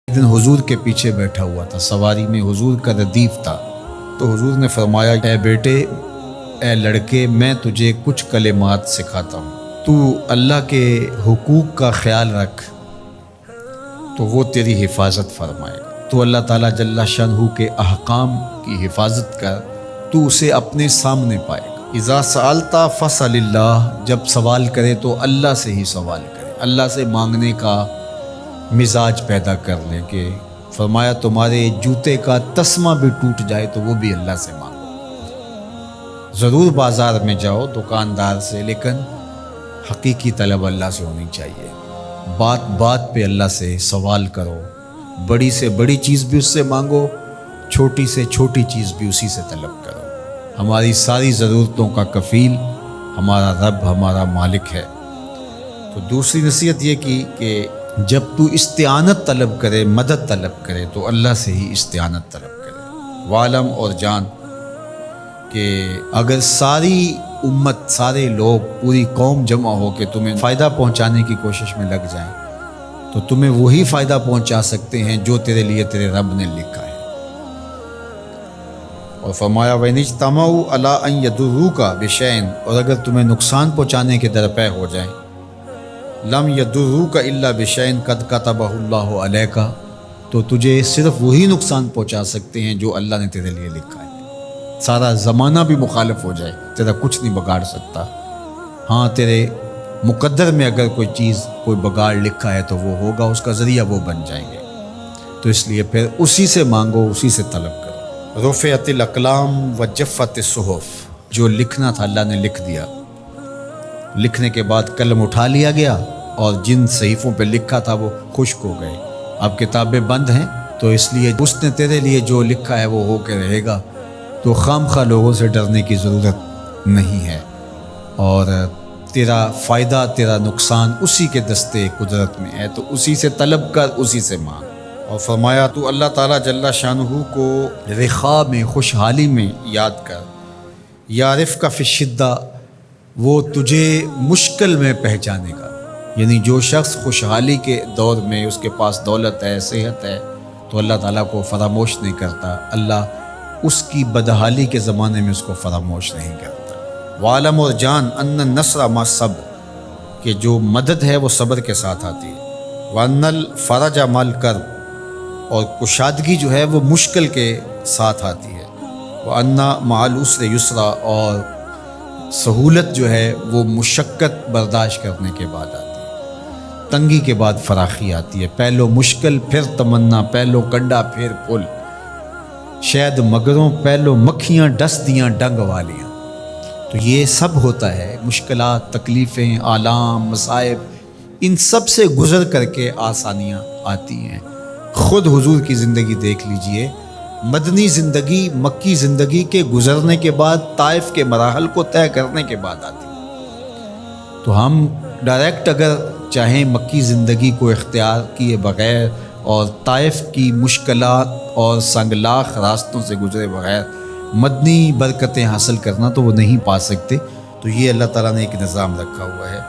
ایک دن حضور کے پیچھے بیٹھا ہوا تھا، سواری میں حضور کا ردیف تھا، تو حضور نے فرمایا، اے بیٹے، اے لڑکے، میں تجھے کچھ کلمات سکھاتا ہوں، تو اللہ کے حقوق کا خیال رکھ تو وہ تیری حفاظت فرمائے گا۔ تو اللہ تعالیٰ جل شانہ کے احکام کی حفاظت کر، تو اسے اپنے سامنے پائے گا۔ اذا سألت فاسأل اللہ، جب سوال کرے تو اللہ سے ہی سوال کرے، اللہ سے مانگنے کا مزاج پیدا کر لیں کہ فرمایا تمہارے جوتے کا تسمہ بھی ٹوٹ جائے تو وہ بھی اللہ سے مانگو۔ ضرور بازار میں جاؤ دکاندار سے، لیکن حقیقی طلب اللہ سے ہونی چاہیے۔ بات بات پہ اللہ سے سوال کرو، بڑی سے بڑی چیز بھی اس سے مانگو، چھوٹی سے چھوٹی چیز بھی اسی سے طلب کرو۔ ہماری ساری ضرورتوں کا کفیل ہمارا رب، ہمارا مالک ہے۔ تو دوسری نصیحت یہ کی کہ جب تو استعانت طلب کرے، مدد طلب کرے، تو اللہ سے ہی استعانت طلب کرے۔ وعلم، اور جان کہ اگر ساری امت، سارے لوگ، پوری قوم جمع ہو کے تمہیں فائدہ پہنچانے کی کوشش میں لگ جائیں تو تمہیں وہی فائدہ پہنچا سکتے ہیں جو تیرے لیے تیرے رب نے لکھا ہے۔ اور فرمایا وَإِنِ اجْتَمَعُوا عَلَىٰ أَن يَضُرُّوكَ بِشَيْءٍ، اور اگر تمہیں نقصان پہنچانے کے درپے ہو جائیں، لم یضروک الا بشیء قد کتبہ اللہ علیک، تو تجھے صرف وہی نقصان پہنچا سکتے ہیں جو اللہ نے تیرے لیے لکھا ہے۔ سارا زمانہ بھی مخالف ہو جائے، تیرا کچھ نہیں بگاڑ سکتا۔ ہاں، تیرے مقدر میں اگر کوئی چیز، کوئی بگاڑ لکھا ہے تو وہ ہوگا، اس کا ذریعہ وہ بن جائیں گے۔ تو اس لیے پھر اسی سے مانگو، اسی سے طلب کرو۔ رفعت الاقلام وجفت الصحف، جو لکھنا تھا اللہ نے لکھ دیا، لکھنے کے بعد قلم اٹھا لیا گیا اور جن صحیفوں پہ لکھا تھا وہ خشک ہو گئے۔ اب کتابیں بند ہیں، تو اس لیے اس نے تیرے لیے جو لکھا ہے وہ ہو کے رہے گا، تو خام خواہ لوگوں سے ڈرنے کی ضرورت نہیں ہے، اور تیرا فائدہ، تیرا نقصان اسی کے دستے قدرت میں ہے، تو اسی سے طلب کر، اسی سے مانگ۔ اور فرمایا تو اللہ تعالیٰ جل شانہ کو رخاء میں، خوشحالی میں یاد کر، یعرفک فی الشدہ، وہ تجھے مشکل میں پہچانے گا۔ یعنی جو شخص خوشحالی کے دور میں اس کے پاس دولت ہے، صحت ہے، تو اللہ تعالیٰ کو فراموش نہیں کرتا، اللہ اس کی بدحالی کے زمانے میں اس کو فراموش نہیں کرتا۔ وعلم، اور جان، ان النصر مع الصبر، کہ جو مدد ہے وہ صبر کے ساتھ آتی ہے۔ وان الفرج مع الکرب، اور کشادگی جو ہے وہ مشکل کے ساتھ آتی ہے۔ وان مع العسر یسرا، اور سہولت جو ہے وہ مشقت برداشت کرنے کے بعد آتی ہے، تنگی کے بعد فراخی آتی ہے۔ پہلو مشکل پھر تمنا، پہلو کنڈا پھر پھول، شاید مگروں پہلو مکھیاں ڈس دیاں ڈنگ والیاں۔ تو یہ سب ہوتا ہے، مشکلات، تکلیفیں، آلام، مصائب، ان سب سے گزر کر کے آسانیاں آتی ہیں۔ خود حضور کی زندگی دیکھ لیجئے، مدنی زندگی، مکی زندگی کے گزرنے کے بعد، طائف کے مراحل کو طے کرنے کے بعد آتی ہے۔ تو ہم ڈائریکٹ اگر چاہیں مکی زندگی کو اختیار کیے بغیر اور طائف کی مشکلات اور سنگلاخ راستوں سے گزرے بغیر مدنی برکتیں حاصل کرنا، تو وہ نہیں پا سکتے۔ تو یہ اللہ تعالیٰ نے ایک نظام رکھا ہوا ہے۔